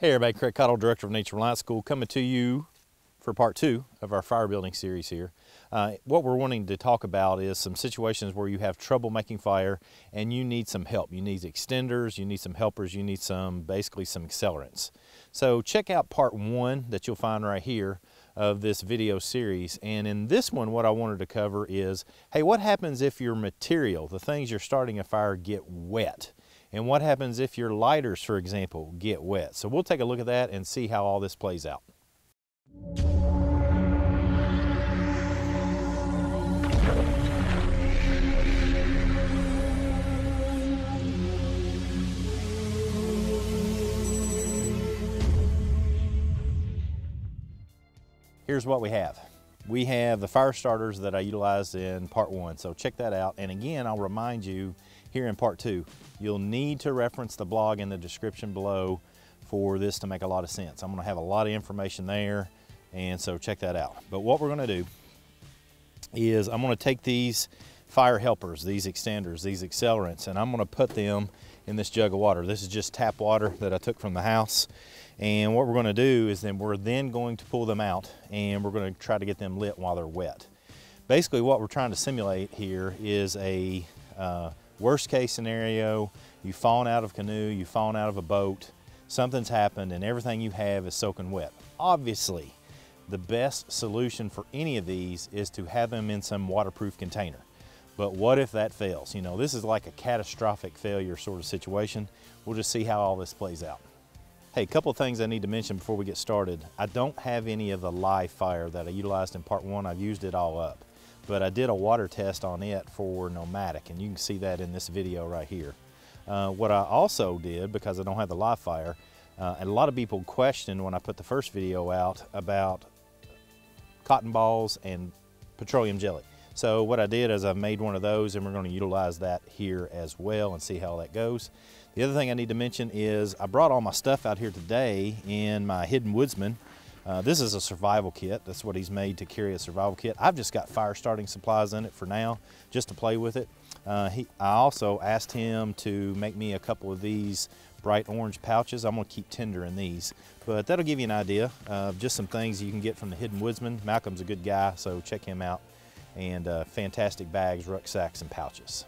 Hey everybody, Craig Cottle, Director of Nature Reliance School, coming to you for part 2 of our fire building series here. What we're wanting to talk about is some situations where you have trouble making fire and you need some help. You need extenders, you need some helpers, you need basically some accelerants. So check out part 1 that you'll find right here of this video series. And in this one, what I wanted to cover is, hey, what happens if your material, the things you're starting a fire, get wet? And what happens if your lighters, for example, get wet? So we'll take a look at that and see how all this plays out. Here's what we have. We have the fire starters that I utilized in part 1, so check that out. And again, I'll remind you here in part 2, you'll need to reference the blog in the description below for this to make a lot of sense. I'm gonna have a lot of information there, and so check that out. But what we're gonna do is I'm gonna take these fire helpers, these extenders, these accelerants, and I'm gonna put them in this jug of water. This is just tap water that I took from the house. And what we're going to do is we're going to pull them out and we're going to try to get them lit while they're wet. Basically what we're trying to simulate here is a worst case scenario. You've fallen out of a canoe, you've fallen out of a boat, something's happened and everything you have is soaking wet. Obviously, the best solution for any of these is to have them in some waterproof container. But what if that fails? You know, this is like a catastrophic failure sort of situation. We'll just see how all this plays out. Hey, a couple of things I need to mention before we get started. I don't have any of the live fire that I utilized in part 1. I've used it all up. But I did a water test on it for pneumatic, and you can see that in this video right here. What I also did, because I don't have the live fire, and a lot of people questioned when I put the first video out about cotton balls and petroleum jelly. So what I did is I made one of those, and we're going to utilize that here as well and see how that goes. The other thing I need to mention is I brought all my stuff out here today in my Hidden Woodsman. This is a survival kit. That's what he's made to carry, a survival kit. I've just got fire starting supplies in it for now, just to play with it. I also asked him to make me a couple of these bright orange pouches. I'm going to keep tinder in these, but that'll give you an idea of just some things you can get from the Hidden Woodsman. Malcolm's a good guy, so check him out. And fantastic bags, rucksacks, and pouches.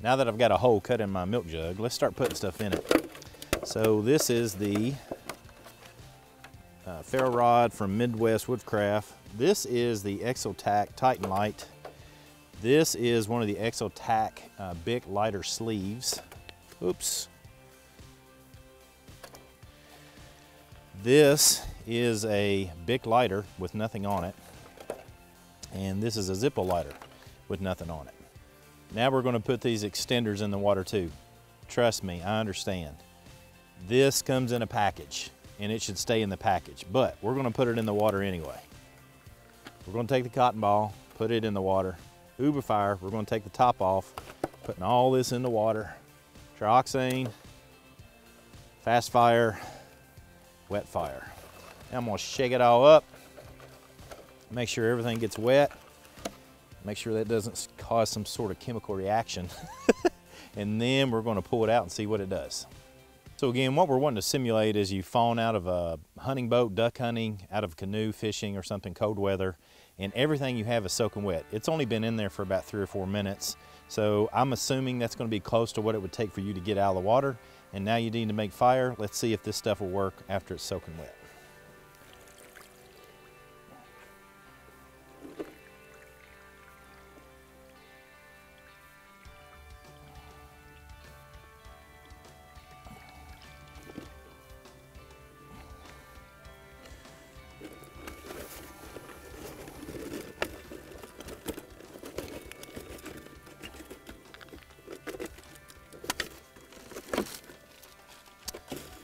Now that I've got a hole cut in my milk jug, let's start putting stuff in it. So this is the ferro rod from Midwest Woodcraft. This is the Exotac Titan Light. This is one of the Exotac Bic lighter sleeves. Oops. This is a Bic lighter with nothing on it. And this is a Zippo lighter with nothing on it. Now we're going to put these extenders in the water too. Trust me, I understand. This comes in a package and it should stay in the package, but we're going to put it in the water anyway. We're going to take the cotton ball, put it in the water, uber fire. We're going to take the top off, putting all this in the water. Trioxane, fast fire, wet fire. Now I'm going to shake it all up, make sure everything gets wet. Make sure that doesn't cause some sort of chemical reaction. And then we're going to pull it out and see what it does. So again, what we're wanting to simulate is you've fallen out of a hunting boat, duck hunting, out of a canoe, fishing or something, cold weather, and everything you have is soaking wet. It's only been in there for about 3 or 4 minutes. So I'm assuming that's going to be close to what it would take for you to get out of the water. And now you need to make fire. Let's see if this stuff will work after it's soaking wet.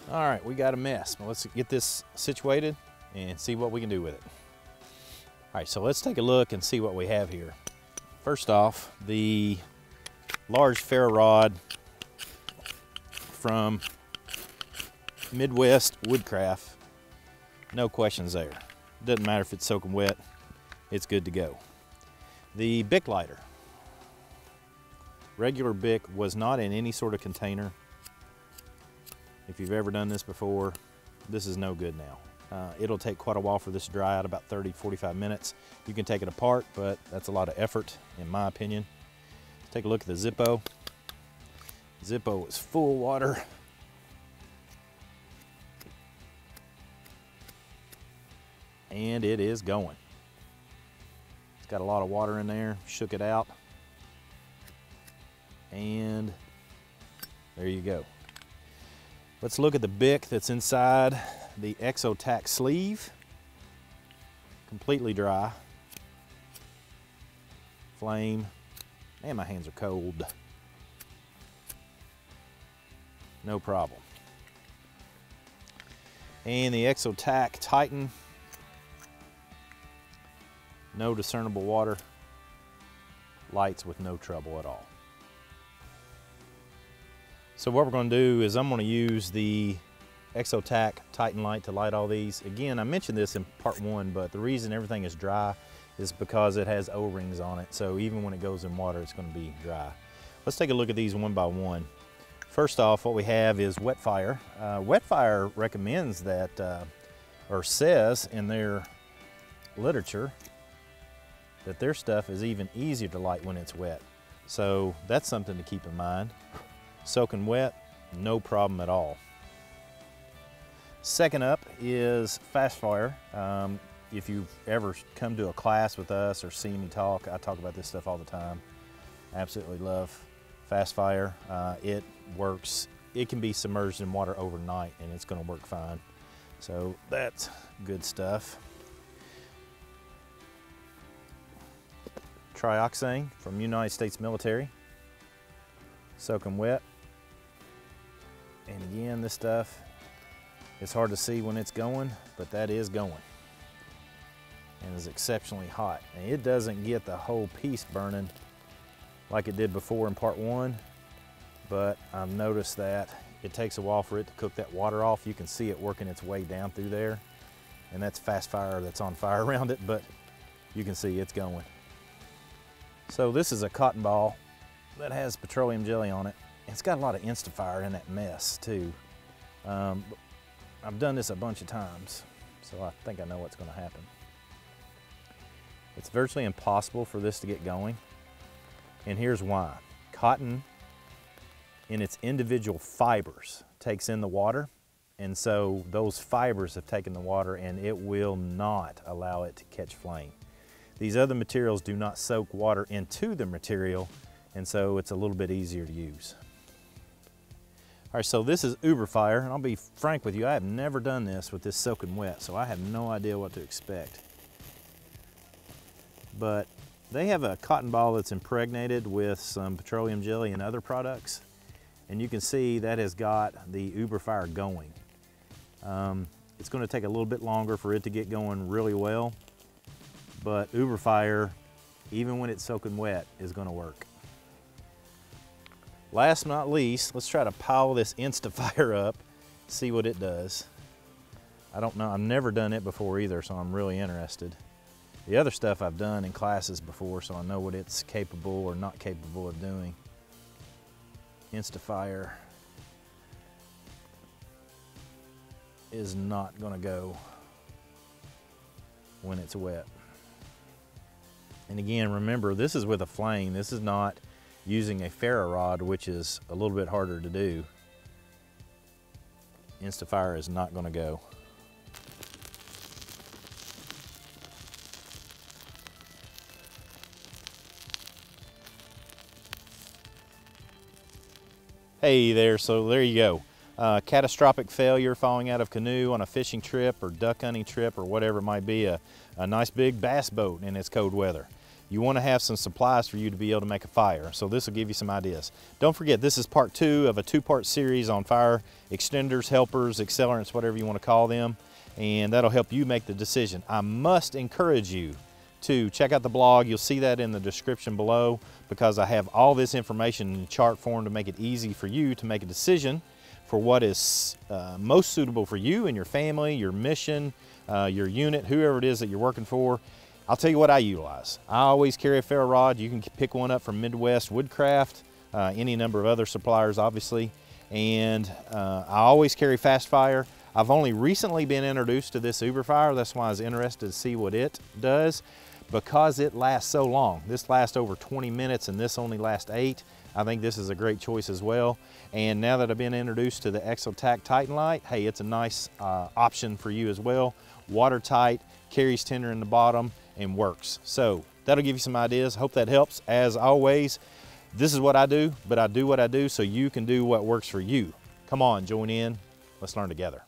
All right, we got a mess. Well, let's get this situated and see what we can do with it. All right, so let's take a look and see what we have here. First off, the large ferro rod from Midwest Woodcraft, no questions there. Doesn't matter if it's soaking wet, it's good to go. The Bic lighter. Regular Bic was not in any sort of container. If you've ever done this before, this is no good now. It'll take quite a while for this to dry out, about 30-45 minutes. You can take it apart, but that's a lot of effort, in my opinion. Take a look at the Zippo. Zippo is full of water. And it is going. It's got a lot of water in there. Shook it out. And there you go. Let's look at the Bic that's inside the Exotac sleeve. Completely dry. Flame. And my hands are cold. No problem. And the Exotac Titan. No discernible water. Lights with no trouble at all. So what we're going to do is I'm going to use the Exotac Titan light to light all these. Again, I mentioned this in part 1, but the reason everything is dry is because it has O-rings on it. So even when it goes in water, it's going to be dry. Let's take a look at these one by one. First off, what we have is Wetfire. Wetfire recommends that, or says in their literature, that their stuff is even easier to light when it's wet. So that's something to keep in mind. Soaking wet, no problem at all. Second up is Fast Fire. If you've ever come to a class with us or seen me talk, I talk about this stuff all the time. Absolutely love Fast Fire. It works. It can be submerged in water overnight and it's going to work fine. So that's good stuff. Trioxane from United States Military. Soaking wet. And again, this stuff, it's hard to see when it's going, but that is going. And is exceptionally hot. And it doesn't get the whole piece burning like it did before in part 1, but I've noticed that it takes a while for it to cook that water off. You can see it working its way down through there. And that's Fast Fire that's on fire around it, but you can see it's going. So this is a cotton ball that has petroleum jelly on it. It's got a lot of Instafire in that mess too. I've done this a bunch of times, so I think I know what's going to happen. It's virtually impossible for this to get going, and here's why. Cotton, in its individual fibers, takes in the water, and so those fibers have taken the water and it will not allow it to catch flame. These other materials do not soak water into the material, and so it's a little bit easier to use. All right, so this is Uberfire, and I'll be frank with you, I have never done this with this soaking wet, so I have no idea what to expect. But they have a cotton ball that's impregnated with some petroleum jelly and other products, and you can see that has got the Uberfire going. It's going to take a little bit longer for it to get going really well, but Uberfire, even when it's soaking wet, is going to work. Last but not least, let's try to pile this Instafire up, see what it does. I don't know, I've never done it before either, so I'm really interested. The other stuff I've done in classes before, so I know what it's capable or not capable of doing. Instafire is not going to go when it's wet. And again, remember, this is with a flame. This is not using a ferro rod, which is a little bit harder to do. Instafire is not going to go. Hey there, so there you go. Catastrophic failure, falling out of canoe on a fishing trip or duck hunting trip or whatever it might be, a nice big bass boat in its cold weather. You want to have some supplies for you to be able to make a fire, so this will give you some ideas. Don't forget, this is part 2 of a 2-part series on fire extenders, helpers, accelerants, whatever you want to call them, and that'll help you make the decision. I must encourage you to check out the blog. You'll see that in the description below, because I have all this information in chart form to make it easy for you to make a decision for what is most suitable for you and your family, your mission, your unit, whoever it is that you're working for. I'll tell you what I utilize. I always carry a ferro rod. You can pick one up from Midwest Woodcraft, any number of other suppliers, obviously. And I always carry Fast Fire. I've only recently been introduced to this Uber Fire. That's why I was interested to see what it does, because it lasts so long. This lasts over 20 minutes and this only lasts 8. I think this is a great choice as well. And now that I've been introduced to the Exotac Titan Light, hey, it's a nice option for you as well. Watertight, carries tender in the bottom, and works. So that'll give you some ideas. Hope that helps. As always, this is what I do, but I do what I do so you can do what works for you. Come on, join in. Let's learn together.